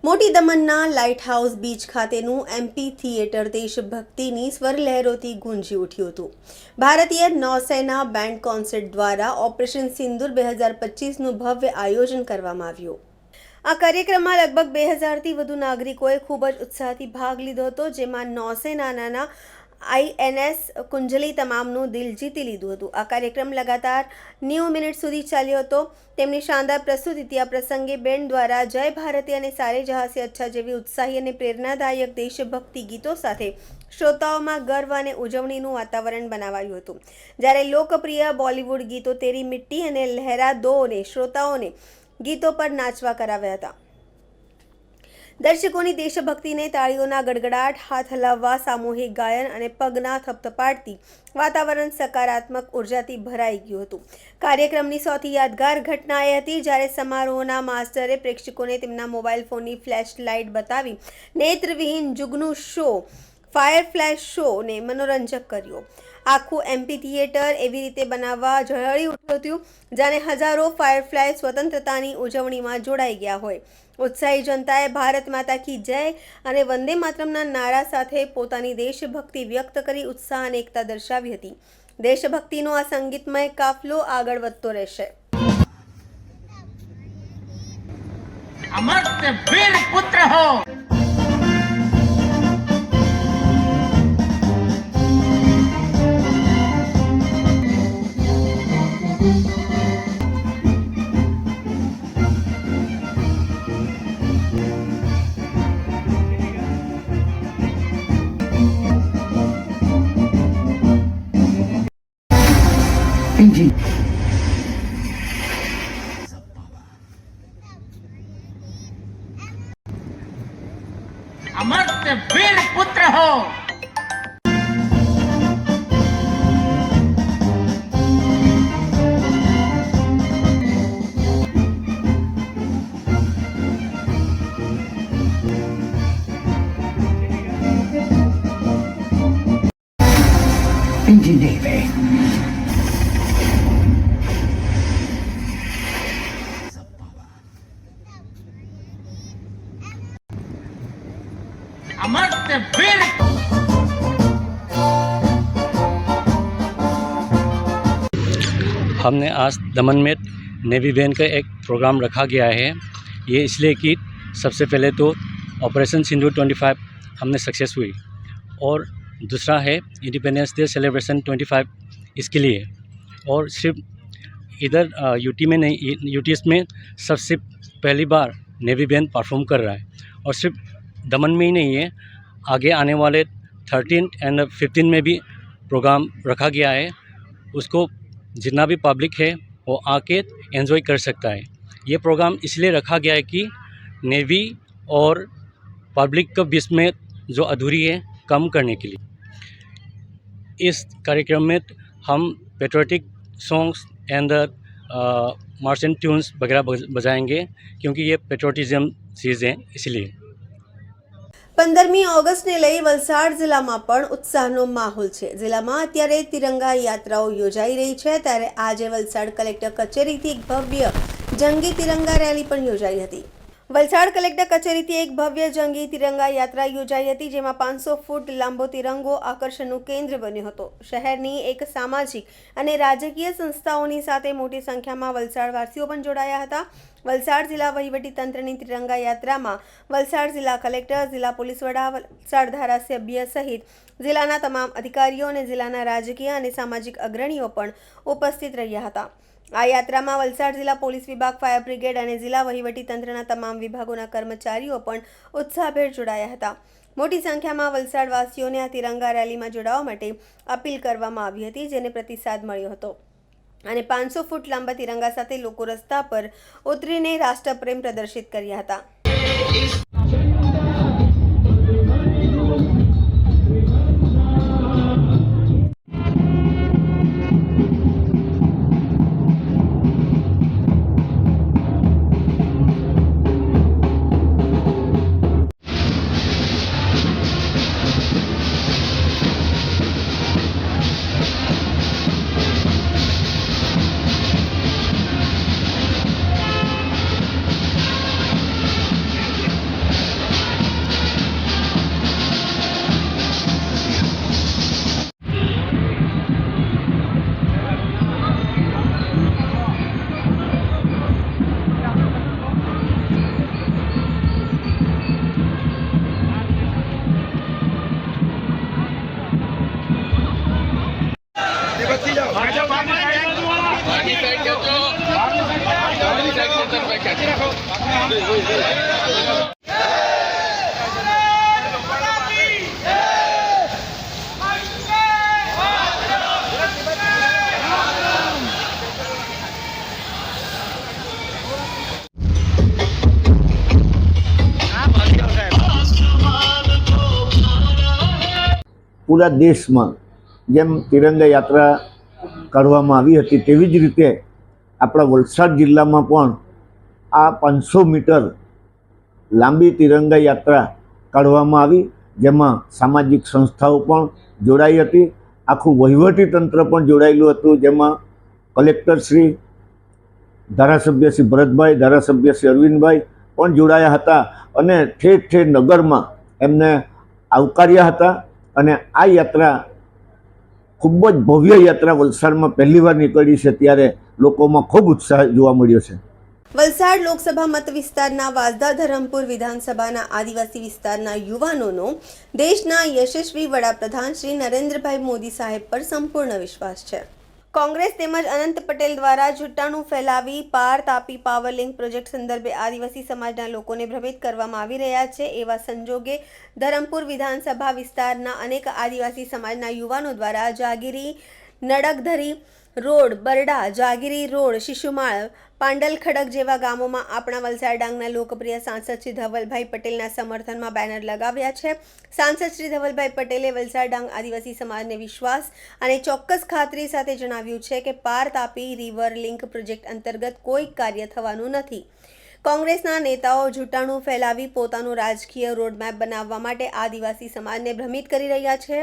મોટી દમણના light house beach ખાતેનું એમ્પી થિયેટર દેશભક્તિની સ્વરલહેરોથી ગુંજી ઉઠ્યું હતું. ભારતીય નૌસેના બેન્ડ કોન્સર્ટ દ્વારા ઓપરેશન સિંદૂર 2025નું ભવ્ય આયોજન કરવામાં આવ્યું. આ કાર્યક્રમમાં લગભગ 2000થી વધુ નાગરિકોએ ખૂબ જ ઉત્સાહથી ભાગ લીધો હતો, જેમાં નૌસેનાના INS કુંજલી તમામનું દિલ જીતી લીધું હતું. આ કાર્યક્રમ લગાતાર 90 મિનિટ સુધી ચાલ્યો હતો. તેમની શાનદાર પ્રસ્તુતિ આ પ્રસંગે બેન્ડ દ્વારા જય ભારતી અને સારે જહાં સે અચ્છા જેવી ઉત્સાહી અને પ્રેરણાદાયક દેશભક્તિ ગીતો સાથે શ્રોતાઓમાં ગર્વ અને ઉજવણીનું વાતાવરણ બનાવાયું હતું. જ્યારે લોકપ્રિય બોલિવૂડ ગીતો તેરી મિટ્ટી અને લહેરા દોને શ્રોતાઓને ગીતો પર નાચવા કરાવ્યા હતા. દર્શકોની દેશભક્તિને તાળીઓના ગડગડાટ, હાથ હલાવવા, સામૂહિક ગાયન અને પગના થપથપાટથી વાતાવરણ સકારાત્મક ઉર્જાથી ભરાઈ ગયું હતું. કાર્યક્રમની સૌથી યાદગાર ઘટના એ હતી જ્યારે સમારોહના માસ્ટરે પ્રેક્ષકોને તેમના મોબાઈલ ફોનની ફ્લેશ લાઇટ બતાવી નેત્રવિહીન જુગનું શો ફાયર ફ્લેશ શોને મનોરંજક કર્યો. આખું એમ્પી થિયેટર એવી રીતે બનાવવા ઝળહળી ઉઠ્યું હતું જાણે હજારો ફાયરફ્લાય સ્વતંત્રતાની ઉજવણીમાં જોડાઈ ગયા હોય. ઉત્સાહી જનતાએ ભારત માતા કી જય અને વંદે માતરમના નારા સાથે પોતાની દેશભક્તિ વ્યક્ત કરી ઉત્સાહ અને એકતા દર્શાવી હતી. દેશભક્તિનો આ સંગીતમય કાફલો આગળ વધતો રહેશે. અમર્ત્ય વીર પુત્ર હો. अमर्त्य वीर पुत्र हो. Indian Navy. अमर्त्य वीर. हमने आज दमन में नेवी बैंड का एक प्रोग्राम रखा गया है. ये इसलिए कि सबसे पहले तो ऑपरेशन सिंदूर 25 हमने सक्सेस हुई और दूसरा है इंडिपेंडेंस डे सेलिब्रेशन 25 इसके लिए. और सिर्फ इधर यूटी में नहीं, यूटीएस में सबसे पहली बार नेवी बैंड परफॉर्म कर रहा है. और सिर्फ दमन में ही नहीं है, आगे आने वाले 13 एंड 15 में भी प्रोग्राम रखा गया है. उसको जितना भी पब्लिक है वो आके एंजॉय कर सकता है. ये प्रोग्राम इसलिए रखा गया है कि नेवी और पब्लिक के बीच में जो अधूरी है कम करने के लिए. इस कार्यक्रम में हम patriotic songs and merchant tunes वगैरह बजाएंगे क्योंकि ये पेट्रियोटिज्म चीज़ है इसलिए. 15મી ઓગસ્ટને લઈ વલસાડ જિલ્લામાં પણ ઉત્સાહનો માહોલ છે. જિલ્લામાં અત્યારે તિરંગા યાત્રાઓ યોજાઈ રહી છે, ત્યારે આજે વલસાડ કલેક્ટર કચેરીથી એક ભવ્ય જંગી તિરંગા રેલી પણ યોજાઈ હતી. વલસાડ કલેક્ટર કચેરીથી એક ભવ્ય જંગી તિરંગા યાત્રા યોજાઈ હતી, જેમાં 500 ફૂટ લાંબો તિરંગો આકર્ષણનું કેન્દ્ર બન્યો હતો. શહેરની એક સામાજિક અને રાજકીય સંસ્થાઓની સાથે મોટી સંખ્યામાં વલસાડવાસીઓ પણ જોડાયા હતા. વલસાડ જિલ્લા વહીવટી તંત્રની તિરંગા યાત્રામાં વલસાડ જિલ્લા કલેક્ટર, જિલ્લા પોલીસ વડા, વલસાડ ધારાસભ્ય સહિત જિલ્લાના તમામ અધિકારીઓ અને જિલ્લાના રાજકીય અને સામાજિક અગ્રણીઓ પણ ઉપસ્થિત રહ્યા હતા. આ યાત્રામાં વલસાડ જિલ્લા પોલીસ વિભાગ, ફાયર બ્રિગેડ અને જિલ્લા વહીવટી તંત્રના તમામ વિભાગોના કર્મચારીઓ પણ ઉત્સાહભેર જોડાયા હતા. મોટી સંખ્યામાં વલસાડવાસીઓને આ તિરંગા રેલીમાં જોડાવા માટે અપીલ કરવામાં આવી હતી, જેને પ્રતિસાદ મળ્યો હતો. અને 500 ફૂટ લાંબા તિરંગા સાથે લોકો રસ્તા પર ઉતરીને રાષ્ટ્રપ્રેમ પ્રદર્શિત કર્યા હતા. પૂરા દેશમાં જેમ તિરંગા યાત્રા કાઢવામાં આવી હતી તેવી જ રીતે આપણા વલસાડ જિલ્લામાં પણ આ 500 મીટર લાંબી તિરંગા યાત્રા કાઢવામાં આવી, જેમાં સામાજિક સંસ્થાઓ પણ જોડાઈ હતી, આખું વહીવટી તંત્ર પણ જોડાયેલું હતું, જેમાં કલેક્ટર શ્રી, ધારાસભ્ય શ્રી ભરતભાઈ, ધારાસભ્ય શ્રી અરવિંદભાઈ પણ જોડાયા હતા અને ઠેર ઠેર નગરમાં એમને આવકાર્યા હતા. અને આ યાત્રા ખૂબ જ ભવ્ય યાત્રા વલસાડમાં પહેલીવાર નીકળી છે, ત્યારે લોકોમાં ખૂબ ઉત્સાહ જોવા મળ્યો છે. વલસાડ લોકસભા મત વિસ્તારના વાંસદા ધરમપુર વિધાનસભાના આદિવાસી વિસ્તારના યુવાનોનો દેશના યશસ્વી વડાપ્રધાન શ્રી નરેન્દ્રભાઈ મોદી સાહેબ પર સંપૂર્ણ વિશ્વાસ છે. કોંગ્રેસ તેમજ અનંત પટેલ દ્વારા જુઠ્ઠાણું ફેલાવી પાર તાપી પાવર લિંક પ્રોજેક્ટ સંદર્ભે આદિવાસી સમાજના લોકોને ભ્રમિત કરવામાં આવી રહ્યા છે. એવા સંજોગે ધરમપુર વિધાનસભા વિસ્તારના અનેક આદિવાસી સમાજના યુવાનો દ્વારા જાગીરી, નડગધરી રોડ, બરડા, જાગીરી રોડ, શિશુમાળ, પાંડલ ખડક જેવા ગામોમાં આપણા વલસાડ ડાંગના લોકપ્રિય સાંસદ શ્રી ધવલભાઈ પટેલના સમર્થનમાં બેનર લગાવ્યા છે. સાંસદ શ્રી ધવલભાઈ પટેલે વલસાડ ડાંગ આદિવાસી સમાજને વિશ્વાસ અને ચોક્કસ ખાતરી સાથે જણાવ્યું છે કે પાર તાપી રિવર લિંક પ્રોજેક્ટ અંતર્ગત કોઈ કાર્ય થવાનું નથી. કોંગ્રેસના નેતાઓ જૂઠાણું ફેલાવી પોતાનું રાજકીય રોડમેપ બનાવવા માટે આદિવાસી સમાજને ભ્રમિત કરી રહ્યા છે.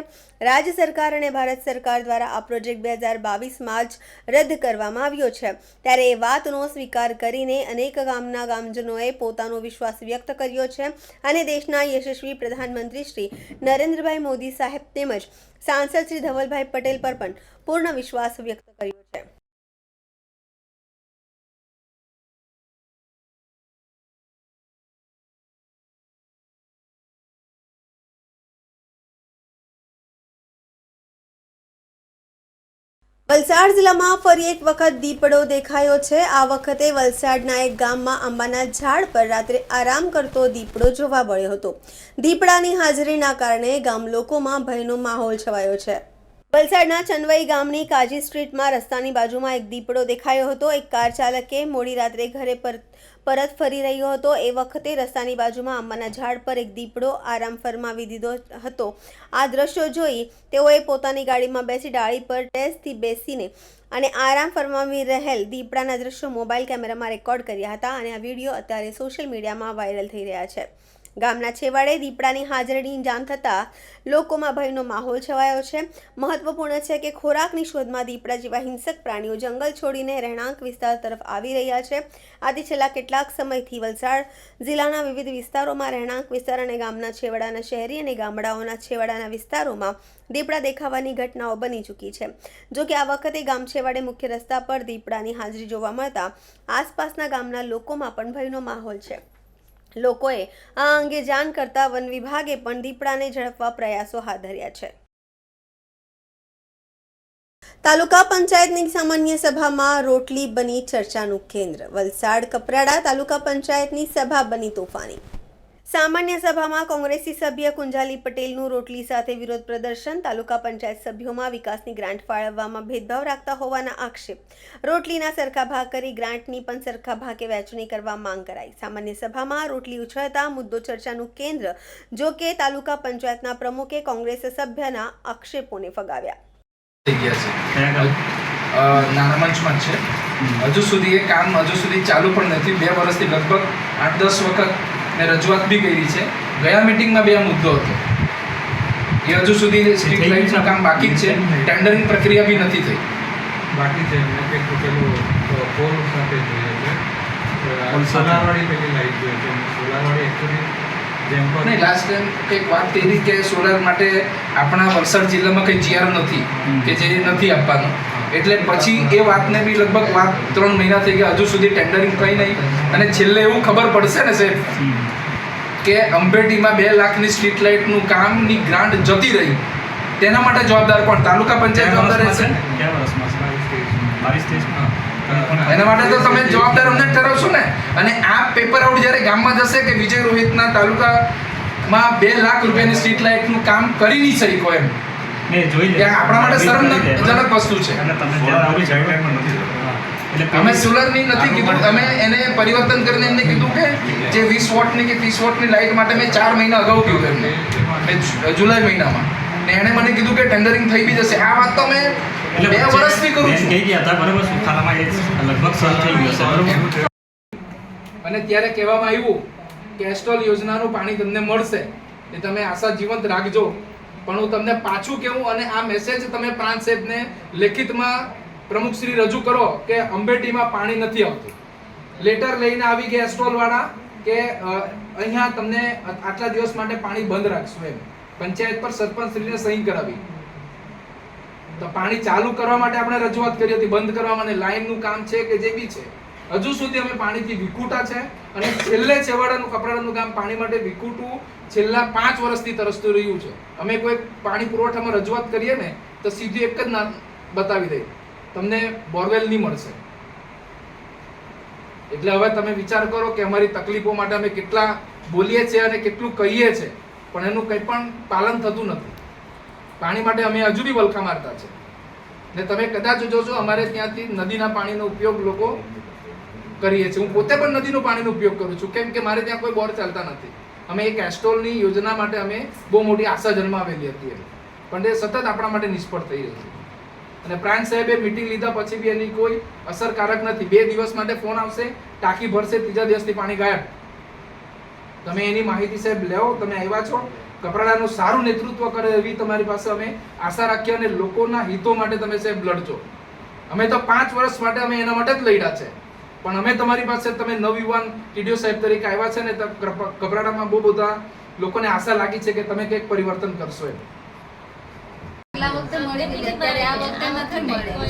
રાજ્ય સરકાર અને ભારત સરકાર દ્વારા આ પ્રોજેક્ટ 2022માં જ રદ કરવામાં આવ્યો છે, ત્યારે એ વાતનો સ્વીકાર કરીને અનેક ગામના ગામજનોએ પોતાનો વિશ્વાસ વ્યક્ત કર્યો છે અને દેશના યશસ્વી પ્રધાનમંત્રી શ્રી નરેન્દ્રભાઈ મોદી સાહેબ તેમજ સાંસદ શ્રી ધવલભાઈ પટેલ પર પણ પૂર્ણ વિશ્વાસ વ્યક્ત કર્યો છે. વલસાડ જિલ્લામાં ફરી એક વખત દીપડો દેખાયો છે. આ વખતે વલસાડના એક ગામમાં આંબાના ઝાડ પર રાત્રે આરામ કરતો દીપડો જોવા મળ્યો હતો. દીપડાની હાજરીના કારણે ગામ લોકોમાં ભયનો માહોલ છવાયો છે. વલસાડના ચંદવઈ ગામની કાજી સ્ટ્રીટમાં રસ્તાની બાજુમાં એક દીપડો દેખાયો હતો. એક કાર ચાલકે મોડી રાત્રે ઘરે પરત ફરી રહ્યો હતો. એ વખતે રસ્તાની બાજુમાં આંબાના ઝાડ પર એક દીપડો આરામ ફરમાવી દીધો હતો. આ દ્રશ્યો જોઈ તેઓએ પોતાની ગાડીમાં બેસી ડાળી પર ટેસ્ટથી બેસીને અને આરામ ફરમાવી રહેલ દીપડાના દ્રશ્યો મોબાઈલ કેમેરામાં રેકોર્ડ કર્યા હતા અને આ વિડીયો અત્યારે સોશિયલ મીડિયામાં વાયરલ થઈ રહ્યા છે. ગામના છેવાડે દીપડાની હાજરીની જાણ થતાં લોકોમાં ભયનો માહોલ છવાયો છે. મહત્વપૂર્ણ છે કે ખોરાકની શોધમાં દીપડા જેવા હિંસક પ્રાણીઓ જંગલ છોડીને રહેણાંક વિસ્તાર તરફ આવી રહ્યા છે. આથી છેલ્લા કેટલાક સમયથી વલસાડ જિલ્લાના વિવિધ વિસ્તારોમાં રહેણાંક વિસ્તાર અને ગામના છેવાડાના શહેરી અને ગામડાઓના છેવાડાના વિસ્તારોમાં દીપડા દેખાવાની ઘટનાઓ બની ચૂકી છે. જો કે આ વખતે ગામ છેવાડે મુખ્ય રસ્તા પર દીપડાની હાજરી જોવા મળતા આસપાસના ગામના લોકોમાં પણ ભયનો માહોલ છે. લોકોએ આ અંગે જાણ કરતા વન વિભાગે પણ દીપડાને ઝડપવા પ્રયાસો હાથ ધર્યા છે. તાલુકા પંચાયતની સામાન્ય સભામાં રોટલી બની ચર્ચાનું કેન્દ્ર. વલસાડ કપરાડા તાલુકા પંચાયતની સભા બની તોફાની. સામાન્ય સભામાં કોંગ્રેસી સભ્ય કુંજાલી પટેલનું રોટલી સાથે વિરોધ પ્રદર્શન. તાલુકા પંચાયત સભ્યોમાં વિકાસની ગ્રાન્ટ ફાળવવામાં ભેદભાવ રાખતા હોવાના આક્ષેપ. રોટલીના સરખા ભાગ કરી ગ્રાન્ટની પણ સરખા ભાગે વહેંચણી કરવા માંગ કરાઈ. સામાન્ય સભામાં રોટલી ઉછળતા મુદ્દો ચર્ચાનું કેન્દ્ર. જો કે તાલુકા પંચાયતના પ્રમુખે કોંગ્રેસ સભ્યના આક્ષેપોને ફગાવ્યા. નાણામંચમાં છે, હજુ સુધી એ કામ ચાલુ પણ નથી. 2 વર્ષથી લગભગ 8-10 વખત મેં રજૂઆત બી કરી છે. ગયા મિટિંગમાં બે મુદ્દો હતો, એ હજુ સુધી સ્ટ્રીટ લાઇટનું કામ બાકી જ છે. ટેન્ડરિંગ પ્રક્રિયા બી નથી થઈ, બાકી છે. મેં પેલું પોલ સાથે જોઈએ છે, સોલારવાળી પેલી લાઇટ જોઈએ છે. સોલારવાળી એકચ્યુઅલી જેમ પર નહીં, લાસ્ટ ટાઈમ કંઈક વાત કરી કે સોલાર માટે આપણા વલસાડ જિલ્લામાં કંઈ જીઆર નથી કે જે નથી આપવાનું, એટલે પછી એ વાતને બી લગભગ વાત 3 મહિના થઈ ગયા, હજુ સુધી ટેન્ડરિંગ કંઈ નહીં. અને છેલ્લે એવું ખબર પડશે ને સાહેબ કે અંબેટીમાં 2 લાખની સ્ટ્રીટ લાઇટનું કામની ગ્રાન્ટ જતી રહી, તેના માટે જવાબદાર કોણ? તાલુકા પંચાયત જવાબદાર રહેશે. એના માટે તો તમે જવાબદાર અમને જ ઠરાવશો ને. અને આ પેપર આઉટ જ્યારે ગામમાં જશે કે વિજય રોહિતના તાલુકામાં 2 લાખ રૂપિયાની સ્ટ્રીટ લાઇટનું કામ કરી નહીં શક્યો એમ, ત્યાં આપણા માટે શરમજનક વસ્તુ છે. અમે સોલરની નથી કીધું, અમે એને પરિવર્તન કરીને એમને કીધું કે જે 20 વોટની કે 30 વોટની લાઇટ માટે મેં 4 મહિના અગાઉ કીધું એમને, જુલાઈ મહિનામાં, ને એણે મને કીધું કે ટેન્ડરિંગ થઈ બી જશે. આ વાત તો મેં 2 વર્ષથી કરું છું. અને ત્યારે કહેવામાં આવ્યું કે એસ્ટ્રોલ યોજનાનું પાણી તમને મળશે, એ તમે આશા જીવંત રાખજો. પણ હું તમને પાછું કહેવું, અને આ મેસેજ તમે પ્રાંત સાહેબને લેખિતમાં પ્રમુખશ્રી રજૂ કરો કે અંબેટીમાં પાણી નથી આવતું. લેટર લઈને આવી ગયા એસ્ટ્રોલ વાળા કે અહીંયા તમને આટલા દિવસ માટે પાણી બંધ રાખશું એમ. પંચાયત પર સરપંચશ્રીને સહી કરાવી. તો પાણી ચાલુ કરવા માટે આપણે રજૂઆત કરી હતી, બંધ કરવા માટે લાઈનનું કામ છે કે જે બી છે. હજુ સુધી અમે પાણીથી વિખૂટા છે. અને છેલ્લે છેવાડાનું કપરાડાનું ગામ પાણી માટે વિખૂટું છેલ્લા 5 વર્ષથી તરસતું રહ્યું છે. અમે કોઈ પાણી પુરવઠામાં રજૂઆત કરીએ ને તો સીધી એક જ નામ બતાવી દઈએ, તમને બોરવેલ નહીં મળશે. એટલે હવે તમે વિચાર કરો કે અમારી તકલીફો માટે અમે કેટલા બોલીએ છીએ અને કેટલું કહીએ છીએ, પણ એનું કંઈ પણ પાલન થતું નથી. પાણી માટે અમે હજુ બી વલખા મારતા છે. ને તમે કદાચ જોશો અમારે ત્યાંથી નદીના પાણીનો ઉપયોગ લોકો કરીએ છીએ. હું પોતે પણ નદીનું પાણીનો ઉપયોગ કરું છું, કેમ કે મારે ત્યાં કોઈ બોર ચાલતા નથી. અમે એક એસ્ટ્રોલની યોજના માટે અમે બહુ મોટી આશા જન્માવેલી હતી, પણ એ સતત આપણા માટે નિષ્ફળ થઈ રહી છે. અને પ્રાંત સાહેબે મીટિંગ લીધા પછી બી એની કોઈ અસરકારક નથી. 2 દિવસ માટે ફોન આવશે, ટાંકી ભરશે, 3જા દિવસથી પાણી ગાયબ. તમે એની માહિતી સાહેબ લેવો. તમે આવ્યા છો, કપરાડાનું સારું નેતૃત્વ કરે એવી તમારી પાસે અમે આશા રાખીએ, અને લોકોના હિતો માટે તમે સાહેબ લડજો. અમે તો 5 વર્ષ માટે અમે એના માટે જ લડ્યા છે, પણ અમે તમારી પાસે તમે નવયુવાન ટીડીઓ સાહેબ તરીકે આવ્યા છે ને, તો કપરાડામાં બહુ બધા લોકોને આશા લાગી છે કે તમે કંઈક પરિવર્તન કરશો એમ.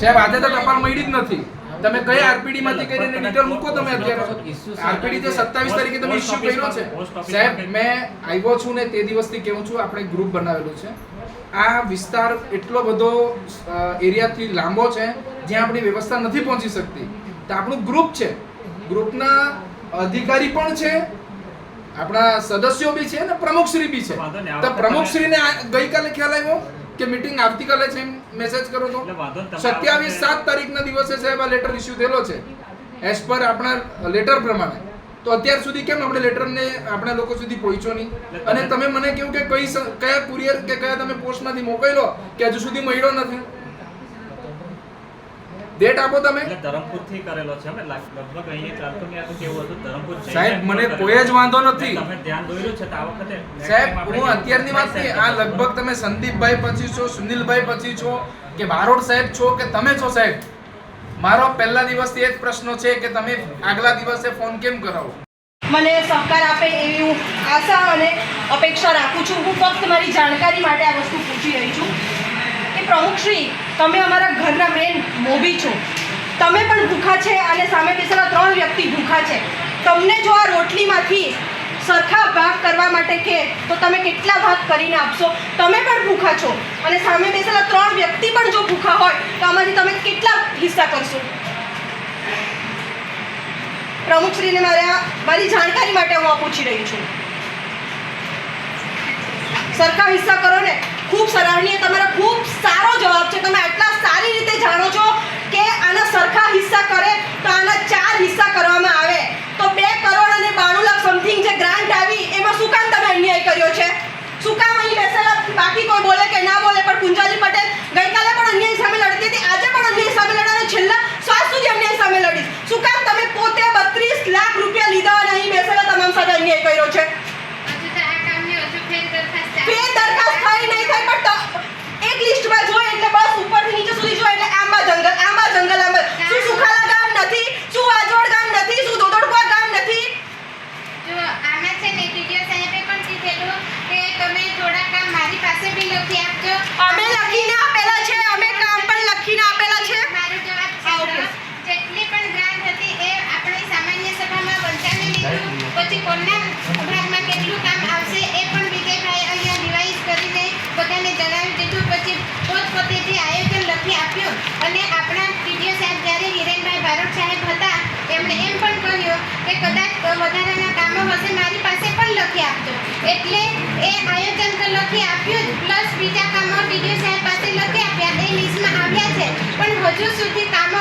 સાહેબ આજે તો ટપાલ મળી જ નથી. તમે કયા આરપીડી માંથી કરીને ડિટેલ મૂકો. તમે અત્યારે આરપીડી જે 27 તારીખે તમે ઇશ્યુ કર્યો છે સાહેબ, મેં આવ્યો છું ને તે દિવસથી કહું છું, આપણે ગ્રુપ બનાવેલું છે. આ વિસ્તાર એટલો બધો એરિયાથી લાંબો છે જ્યાં આપણી વ્યવસ્થા નથી પહોંચી શકતી. તો આપણું ગ્રુપ છે, ગ્રુપના અધિકારી પણ છે, આપણા સદસ્યો બી છે અને પ્રમુખશ્રી બી છે. તો પ્રમુખશ્રીને ગઈકાલે ખ્યાલ આવ્યો કે મીટિંગ આવતીકાલે છે, મેસેજ કરો તો 27-7 તારીખના દિવસે સાહેબ આ લેટર ઇશ્યુ થયેલો છે એઝ પર આપણા લેટર પ્રમાણે. તો અત્યાર સુધી કેમ આપણે લેટરને આપણા લોકો સુધી પહોંચ્યો નહીં? અને તમે મને કહ્યું કે કયા કુરિયર કે કયા તમે પોસ્ટમાંથી મોકલ્યો કે હજુ સુધી મળ્યો નથી. ડેટ આપો તમે. ધરમપુરથી કરેલો છે, લગભગ અહીંયા ચાલતું કેવું હતું ધરમપુર સાહેબ, મને કોઈ જ વાંધો નથી. તમે ધ્યાન દોર્યું છે તો આ વખતે સાહેબ હું અત્યારની વાત નહીં, આ લગભગ તમે સંદીપભાઈ પછી છો, સુનિલભાઈ પછી છો, કે બારોડ સાહેબ છો, કે તમે છો સાહેબ. મારો પહેલા દિવસથી એ જ પ્રશ્ન છે કે તમે આગલા દિવસે ફોન કેમ કરાવો? મને સહકાર આપે એવી હું આશા અને અપેક્ષા રાખું છું. હું ફક્ત મારી જાણકારી માટે આ વસ્તુ પૂછી રહી છું કે પ્રમુખશ્રી, તમે અમારા ઘરના મેન મોભી છો, તમે પણ ભૂખા છે અને સામે બેસેલા 3 વ્યક્તિ ભૂખા છે. તમને જો આ રોટલીમાંથી સરખા ભાગ કરવા માટે કહે તો તમે કેટલા ભાગ કરીને આપશો? તમે પણ ભૂખા છો અને સામે બેસેલા 3 વ્યક્તિ પણ જો ભૂખા હોય તો આમાંથી તમે કેટલા હિસ્સા કરશો? પ્રમુખશ્રીને મારી જાણકારી માટે હું આ પૂછી રહી છું. સરખા હિસ્સા કરો ને. ખૂબ સરાહનીય, તમારો ખૂબ સારો જવાબ છે. તમે આટલા સારી રીતે જાણો છો કે આના સરખા હિસ્સા કરે તો આના 4 હિસ્સા કરવામાં આવે તો 2 કરોડ અને 92 લાખ સમથિંગ જે ગ્રાન્ટ આવી એમાં શું કામ તમે અન્યાય કર્યો છે? શું કામ અહીં બેસેલા બાકી કોઈ બોલે કે ના બોલે, પણ કુંજાલી પટેલ ગઈકાલે પણ અન્યાય સામે લડતી હતી, આજે પણ અન્યાય સામે લડાને છેલ્લા શ્વાસ સુધી અન્યાય સામે લડીશ. શું કામ તમે પોતે 32 લાખ રૂપિયા લીધા અને અહીં બેસેલા તમામ સાથે અન્યાય કર્યો છે? ફેર દરખાસ્ત થઈ નહીં થઈ, પણ એક લિસ્ટમાં જોઈએ એટલે બસ ઉપરથી નીચે સુધી જોઈએ એટલે આંબા જંગલ. શું સુખાલા ગામ નથી? શું વાજોડ ગામ નથી? શું દોદડકુવા ગામ નથી? જો આમાં છે ને ટીડીઓ સાહેબે પણ કીધેલું કે તમે થોડા કામ મારી પાસે બી લખી આપજો. અમે લખીને આપેલા છે, અમે કામ પણ લખીને આપેલા છે. મારો જવાબ છે જેટલી પણ ગ્રાન્ટ હતી એ આપણી સામાન્ય સભામાં વંચાવી લીધું. પછી કોના ભાગમાં કેટલું કામ આવશે એ પણ વિજયભાઈ અહીંયા રિવાઇઝ કરીને બધાને જણાવી દીધું. પછી પોતપોતેથી આયોજન લખી આપ્યું અને આપણા ટીડીઓ સાહેબ જ્યારે હિરેનભાઈ બારોટ અને કદાચ વધારાના કામો હશે મારી પાસે પણ લખી આપજો. એટલે એ આયોજન તો લખી આપ્યું જ, પ્લસ બીજા કામો ડીડીઓ સાહેબ પાસે લખી આપ્યા, એ લિસ્ટમાં આવ્યા છે, પણ હજુ સુધી કામો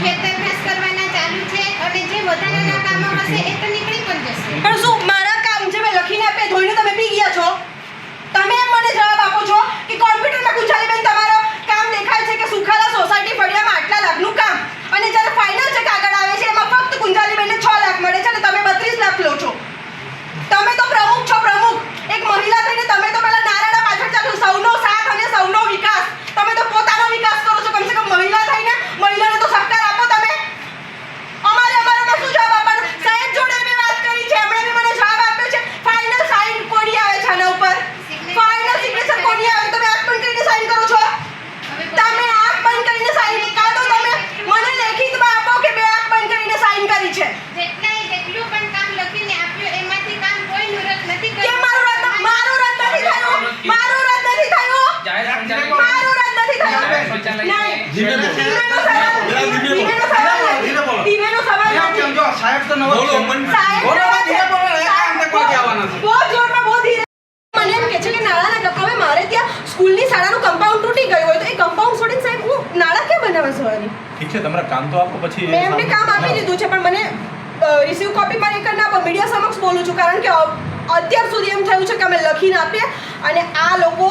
ખેતરઘાસ કરવાના ચાલુ છે, અને જે વધારાના કામો હશે એ તો નીકળી પણ જશે. પણ શું મારા કામ જે મેં લખીને આપે ધોઈને તમે પી ગયા છો? તમે એમ મને જવાબ આપો છો કે કોમ્પ્યુટરમાં કુંજાલીબેન તમારો કામ દેખાય છે કે સુખાલા સોસાયટી ફળિયામાં આટલા લાખનું કામ, અને જ્યારે ફાઇનલ ચેક આગળ આવે છે એમાં ફક્ત કુંજાલીબેનને 6 લાખ મળે છે અને તમે 32 લાખ લો છો. તમે તો પ્રમુખ છો, પ્રમુખ. એક મહિલા થઈને તમે તો પેલા નારાયણ પાછળ ચાલુ સૌનો સાથ અને સૌનો વિકાસ, તમે તો પોતાનો વિકાસ કરો છો. કમસે કમ મહિલા થઈને મહિલાને તો સહકાર આપો તમે. અમારામાં શું જવાબ આપવાનો? સાહેબ જોડે મેં વાત કરી છે, એમણે બી મને જવાબ આપ્યો છે. ફાઇનલ સાઇન કોની આવે છે આના ઉપર? ફાઇનલ સિગ્નેચર કોની આવે? તમે આંખ બંધ કરીને સાઇન કરો છો? તમે આંખ બંધ કરીને સાઇન કાં તો તમે મને લેખિતમાં આપો કે મેં આંખ બંધ કરીને સાઇન કરી છે. જેટલું પણ કામ લખીને આપ્યું એમાંથી કામ કોઈનું રદ નથી કે કર્યું. મારું રદ નથી થયું. મારું રદ નથી થયું. મારું રદ નથી થયું. નહીં. ધીમેનો સવાલ નથી. સાહેબ તો નવો છે. સાહેબ બોલો ધીરે બોલો, એકાંત કોઈ આવવાના છે. બહુ જોરમાં બહુ ધીરે. મને એમ કે છે કે નાળાના હવે મારે ત્યાં સ્કૂલની શાળાનું કમ્પાઉન્ડ તૂટી ગયું હોય તો એ કમ્પાઉન્ડ છોડીને સાહેબ હું નાળા ક્યાં બનાવવા સવારી? ઠીક છે, તમારે કામ તો આપો પછી. મેં એમને કામ આપી દીધું છે, પણ મને રિસીવ કોપી મારે એક ના આપો. મીડિયા સમક્ષ બોલું છું, કારણ કે અત્યાર સુધી એમ થયું છે કે અમે લખીને આપીએ અને આ લોકો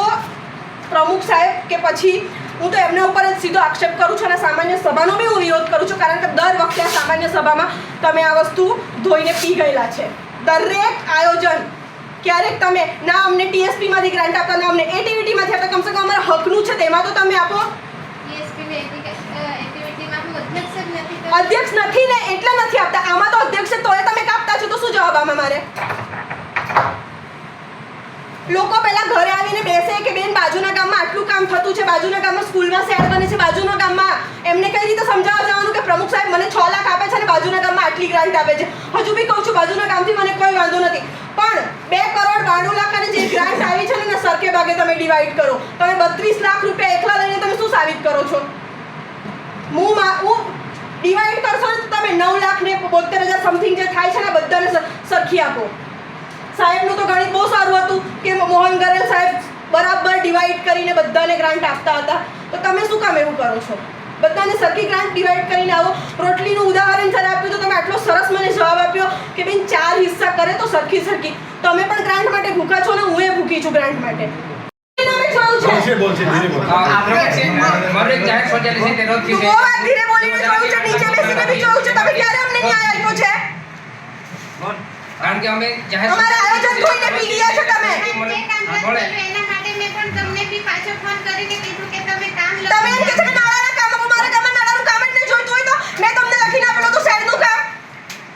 પ્રમુખ સાહેબ કે પછી હું તો એમના ઉપર જ સીધો આક્ષેપ કરું છું, અને સામાન્ય સભાનો બી હું વિરોધ કરું છું, કારણ કે દર વખતે આ સામાન્ય સભામાં તમે આ વસ્તુ ધોઈને પી ગયેલા છે. દરેક આયોજન ક્યારેક તમે ના અમને ટીએસપીમાંથી ગ્રાન્ટ આપતા, ના અમને એટીવીટીમાંથી આપતા, કમસે કમ અમારા હકનું છે તેમાં તો તમે આપો. એક્ટિવિટીમાં હું અધ્યક્ષ જ નથી તો અધ્યક્ષ નથી ને એટલે નથી આપતા. આમાં તો અધ્યક્ષ છે તોય તમે કાપતા છો, તો શું જવાબ આમાં મારે? લોકો પહેલા ઘરે આવીને બેસે કે બેન બાજુના ગામમાં આટલું કામ થતું છે, બાજુના ગામમાં સ્કૂલમાં શેર બને છે, બાજુના ગામમાં એમને કઈ રીતે સમજાવવા જવાનું કે પ્રમુખ સાહેબ મને 6 લાખ આપે છે અને બાજુના ગામમાં આટલી ગ્રાન્ટ આપે છે. હજુ બી કહું છું બાજુના ગામથી મને કોઈ વાંધો નથી, પણ 2 કરોડ 92 લાખ અને જે ગ્રાન્ટ આવી છે ને સરખે ભાગે તમે ડિવાઈડ કરો. તમે 32 લાખ રૂપિયા એકલા લઈને તમે શું સાબિત કરો છો? હું ડિવાઈડ કરશો ને તો તમે 9 લાખ ને 72,000 સમથિંગ જે થાય છે ને બધાને સરખી આપો. સાહેબનું તો ગણિત બહુ સારું હતું કે મોહન ગરેલ સાહેબ બરાબર ડિવાઈડ કરીને બધાને ગ્રાન્ટ આપતા હતા, તો તમે શું કામ એવું કરો છો? બધાને સરખી ગ્રાન્ટ ડિવાઈડ કરીને આવો. રોટલીનું ઉદાહરણ જ્યારે આપ્યું તો તમે આટલો સરસ મને જવાબ આપ્યો કે બેન 4 હિસ્સા કરે તો સરખી. તમે પણ ગ્રાન્ટ માટે ભૂખા છો ને હું એ ભૂખી છું ગ્રાન્ટ માટે. કારણ કે અમે અમારા આયોજન કોઈને પી ગયા છો તમે. જે કામ રદ કર્યું એના માટે મેં પણ તમને બી પાછો ફોન કરીને કીધું કે તમે કામ તમે એમ કહો છો કે નાળાના કામ મારા ગામમાં નાળાનું કામ જ નહીં જોઈતું હોય તો મેં તમને લખીને આપેલું હતું શેરનું કામ.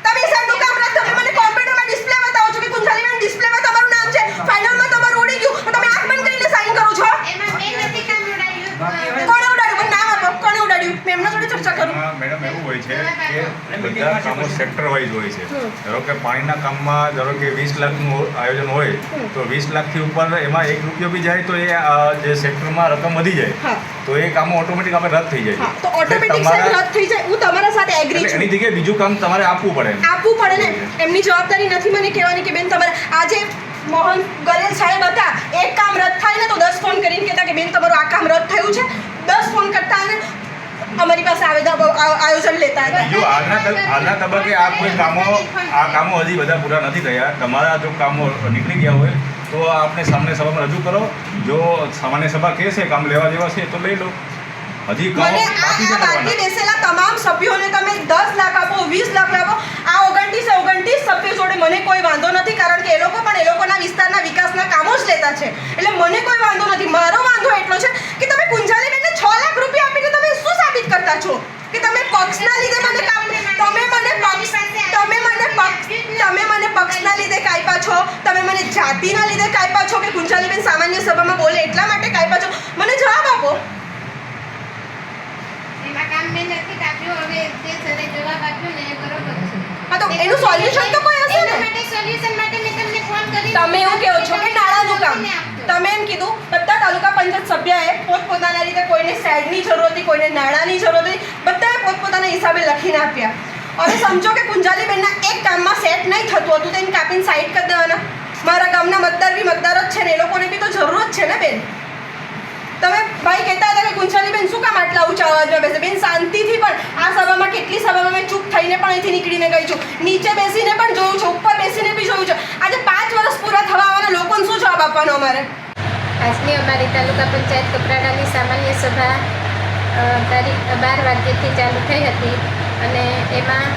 તમે શેરનું કામ રદ તમે મને કોમ્પ્યુટરમાં ડિસ્પ્લે બતાવો છો કે કુંજાલીબેન ડિસ્પ્લેમાં તમારું નામ છે, ફાઇનલમાં તમારું ઉડી ગયું, તો તમે આંખ બંધ કરીને સાઈન કરો છો. એમાં મેં નથી કામ ઉડાડ્યું. કોણે ઉડાડ્યું? મને નામ આપો. કોણે ઉડાડ્યું? મેં એમના જોડે ચર્ચા કરું. મેડમ એવું હોય છે કે બધા કામો સેક્ટર વાઇઝ હોય છે. ધારો કે પાણીના કામમાં ધારો કે 20 લાખનું આયોજન હોય તો 20 લાખથી ઉપર એમાં 1 રૂપિયો બી જાય તો એ જે સેક્ટરમાં રકમ વધી જાય તો એ કામો ઓટોમેટિક આપણે રદ થઈ જાય. તો ઓટોમેટિક સાહેબ રદ થઈ જાય. હું તમારા સાથે એગ્રી છું. એની જગ્યાએ બીજું કામ તમારે આપવું પડે ને. એમની જવાબદારી નથી મને કહેવાની કે બેન તમારે આજે મોહન ગરેલ સાહેબ હતા, એક કામ રદ થાય ને તો 10 ફોન કરીને કહેતા કે બેન તમારું આ કામ રદ થયું છે. 10 ફોન કરતા અને અમારી પાસે આયોજન લેતા હતા. બીજું હાલના તબક્કે આ કામો હજી બધા પૂરા નથી થયા. તમારા જો કામો નીકળી ગયા હોય તો આપણે સામાન્ય સભામાં રજૂ કરો. જો સામાન્ય સભા કહેશે કામ લેવા જેવા છે તો લઈ લો. હજી મને આ બાકી બેસેલા તમામ સભ્યોને તમે 10 લાખ આપો, 20 લાખ આપો. આ 29 સભ્યો જોડે મને કોઈ વાંધો નથી, કારણ કે એ લોકો પણ એ લોકોના વિસ્તારના વિકાસના કામો જ લેતા છે, એટલે મને કોઈ વાંધો નથી. મારો વાંધો એટલો છે કે તમે કુંજાલીબેનને 6 લાખ રૂપિયા આપીને તમે શું સાબિત કરતા છો કે તમે પક્ષના લીધે મને પક્ષના લીધે કાપ્યા છો, તમે મને જાતિના લીધે કાપ્યા છો કે કુંજાલીબેન સામાન્ય સભામાં બોલે એટલા માટે કાપ્યા છો? મને જવાબ આપો. એમાં કામ મેં નથી કાપ્યું. હવે જે સરે જવાબ આપ્યો ને એ બરોબર છે. હા, તો એનું સોલ્યુશન તો કોઈ હશે ને. એના માટે સોલ્યુશન માટે મેં તમને ફોન કરી. તમે એવું કહો છો કે નાળાનું કામ તમે એમ કીધું બધા તાલુકા પંચાયત સભ્યએ પોતપોતાના રીતે કોઈને શેડની જરૂર હતી, કોઈને નાળાની જરૂર હતી, બધાએ પોતપોતાના હિસાબે લખીને આપ્યા. હવે સમજો કે કુંજાલીબેનના એક કામમાં સેટ નહીં થતું હતું તો એને કાપીને સાઈડ કરી દેવાના. મારા ગામના મતદાર જ છે ને, એ લોકોને બી તો જરૂર જ છે ને બેન. તમે ભાઈ કહેતા હતા કે કુંજાલીબેન શું કામ આટલા ઊંચા અવાજમાં બેસે? બેન શાંતિથી, પણ આ સભામાં કેટલી સભામાં મેં ચૂપ થઈને પણ અહીંથી નીકળીને ગઈ છું, નીચે બેસીને પણ જોયું છું, ઉપર બેસીને બી જોયું છું. આજે 5 વર્ષ પૂરા થવા આવવાના લોકોને શું જવાબ આપવાનો અમારે? આજની અમારી તાલુકા પંચાયત કપરાડાની સામાન્ય સભા તારીખ 12 વાગ્યાથી ચાલુ થઈ હતી અને એમાં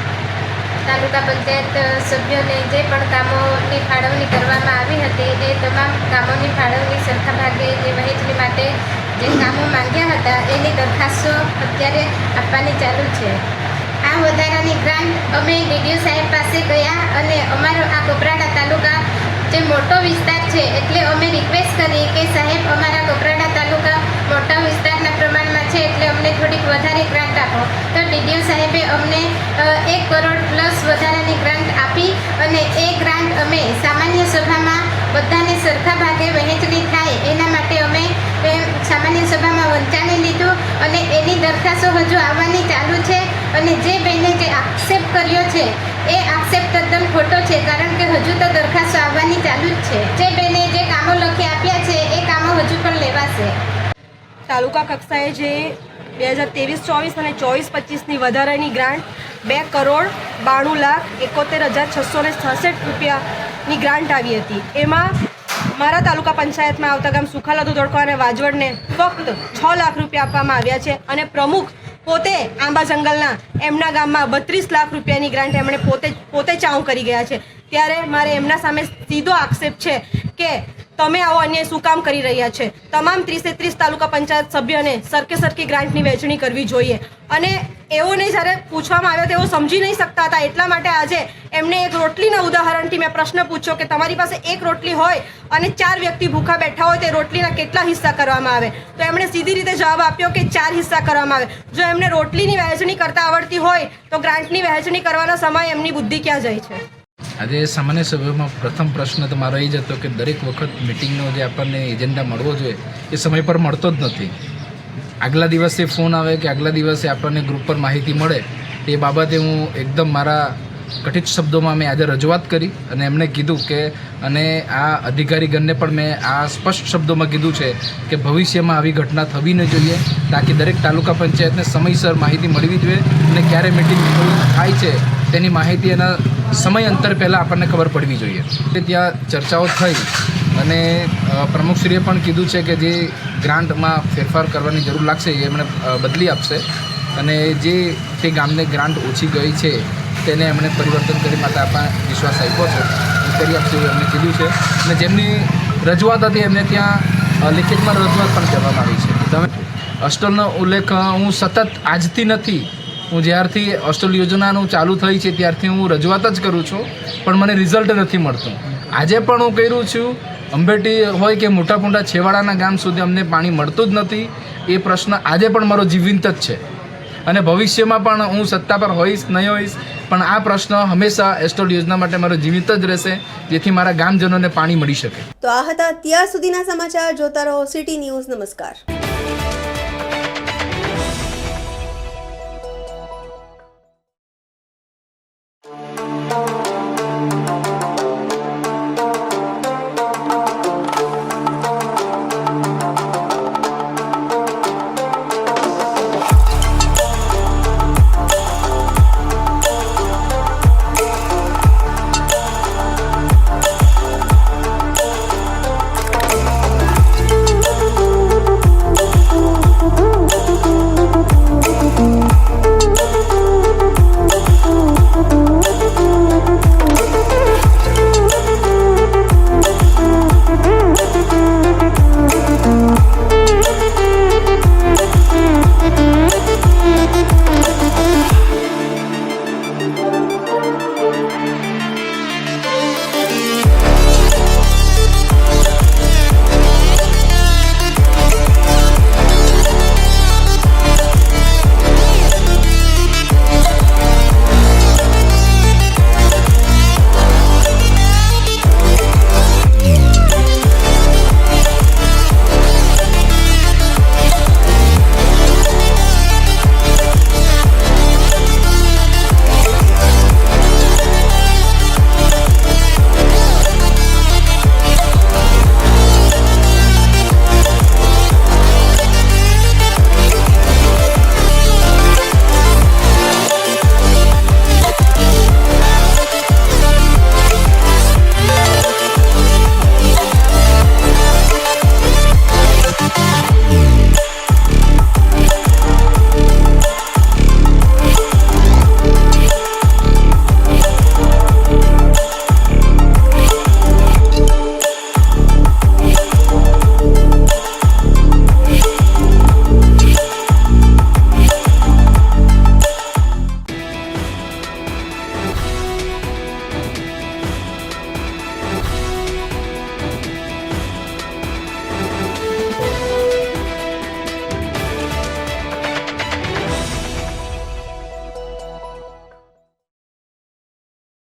તાલુકા પંચાયત સભ્યોને જે પણ કામોની ફાળવણી કરવામાં આવી હતી એ તમામ કામોની ફાળવણી સરખા ભાગે જે વહેંચણી માટે જે કામો માંગ્યા હતા એની દરખાસ્તો અત્યારે આપવાની ચાલુ છે. આ વધારાની ગ્રાન્ટ અમે ડીડીઓ સાહેબ પાસે ગયા અને અમારો આ કપરાડા તાલુકા જે મોટો વિસ્તાર છે એટલે અમે રિક્વેસ્ટ કરી કે સાહેબ અમારા કપરાડા તાલુકા મોટા વિસ્તારના પ્રમાણમાં છે એટલે અમને થોડીક વધારે ગ્રાન્ટ આપો. તો ડીડીઓ સાહેબે અમને 1 કરોડ પ્લસ વધારાની ગ્રાન્ટ આપી અને એ ગ્રાન્ટ અમે સામાન્ય સભામાં બધાને સરખા ભાગે વહેંચણી થાય એના માટે અમે સામાન્ય સભામાં વંચાવી લીધું અને એની દરખાસ્તો હજુ આવવાની ચાલુ છે. અને જે બેને જે આક્ષેપ કર્યો છે એ આક્ષેપ તદ્દન ખોટો છે, કારણ કે હજુ તો દરખાસ્તો આવવાની ચાલુ જ છે. જે બેને જે કામો લખી આપ્યા છે એ કામો હજુ પણ લેવાશે. તાલુકા કક્ષાએ જે 2023-24 અને 24-25ની વધારાની ગ્રાન્ટ 2,92,71,666 રૂપિયાની ગ્રાન્ટ આવી હતી. એમાં મારા તાલુકા પંચાયતમાં આવતા ગામ સુખાલાદુ ધોળકા અને વાજવડને ફક્ત 6 લાખ રૂપિયા આપવામાં આવ્યા છે અને પ્રમુખ પોતે આંબા જંગલના એમના ગામમાં 32 લાખ રૂપિયાની ગ્રાન્ટ એમણે પોતે ચાઉં કરી ગયા છે. ત્યારે મારે એમના સામે સીધો આક્ષેપ છે કે તમે આવો અન્યાય શું કામ કરી રહ્યા છે? તમામ 30 તાલુકા પંચાયત સભ્યોને સરખી ગ્રાન્ટની વહેંચણી કરવી જોઈએ. અને એઓને જ્યારે પૂછવામાં આવ્યો તેઓ સમજી નહીં શકતા હતા, એટલા માટે આજે એમને એક રોટલીના ઉદાહરણથી મેં પ્રશ્ન પૂછ્યો કે તમારી પાસે એક રોટલી હોય અને 4 વ્યક્તિ ભૂખા બેઠા હોય તે રોટલીના કેટલા હિસ્સા કરવામાં આવે? તો એમણે સીધી રીતે જવાબ આપ્યો કે 4 હિસ્સા કરવામાં આવે. જો એમને રોટલીની વહેંચણી કરતા આવડતી હોય તો ગ્રાન્ટની વહેંચણી કરવાના સમયે એમની બુદ્ધિ ક્યાં જાય છે? આજે સામાન્ય સભામાં પ્રથમ પ્રશ્ન તો મારો એ જ હતો કે દરેક વખત મિટિંગનો જે આપણને એજન્ડા મળવો જોઈએ એ સમય પર મળતો જ નથી. આગલા દિવસે ફોન આવે કે આગલા દિવસે આપણને ગ્રુપ પર માહિતી મળે, એ બાબતે હું એકદમ મારા કઠિત શબ્દોમાં મેં આજે રજૂઆત કરી અને એમણે કીધું કે અને આ અધિકારીગણને પણ મેં આ સ્પષ્ટ શબ્દોમાં કીધું છે કે ભવિષ્યમાં આવી ઘટના થવી ન જોઈએ, તાકી દરેક તાલુકા પંચાયતને સમયસર માહિતી મળવી જોઈએ અને ક્યારે મિટિંગ થાય છે તેની માહિતી એના સમય અંતર પહેલાં આપણને ખબર પડવી જોઈએ. ત્યાં ચર્ચાઓ થઈ અને પ્રમુખશ્રીએ પણ કીધું છે કે જે ગ્રાન્ટમાં ફેરફાર કરવાની જરૂર લાગશે એ એમણે બદલી આપશે અને જે તે ગામને ગ્રાન્ટ ઓછી ગઈ છે તેને એમણે પરિવર્તન કરી માટે આપણા વિશ્વાસ આપ્યો છે, એ કરી આપશે એવું એમણે કીધું છે. અને જેમની રજૂઆત હતી એમને ત્યાં લિખિતમાં રજૂઆત પણ કરવામાં આવી છે. તમે હોસ્ટેલનો ઉલ્લેખ હું સતત આજથી નથી, હું જ્યારથી હોસ્ટેલ યોજનાનું ચાલુ થઈ છે ત્યારથી હું રજૂઆત જ કરું છું, પણ મને રિઝલ્ટ નથી મળતું. આજે પણ હું કર્યું છું, અંબેટી હોય કે મોટા છેવાડાના ગામ સુધી અમને પાણી મળતું જ નથી. એ પ્રશ્ન આજે પણ મારો જીવંત જ છે અને ભવિષ્યમાં પણ હું સત્તા પર હોઈશ નહીં હોઈશ પણ આ પ્રશ્ન હંમેશા એસ્ટોલ યોજના માટે મારો જીવિત જ રહેશે, જેથી મારા ગામજનોને પાણી મળી શકે. તો આ હતા અત્યાર સુધીના સમાચાર. જોતા રહો સિટી ન્યૂઝ. નમસ્કાર.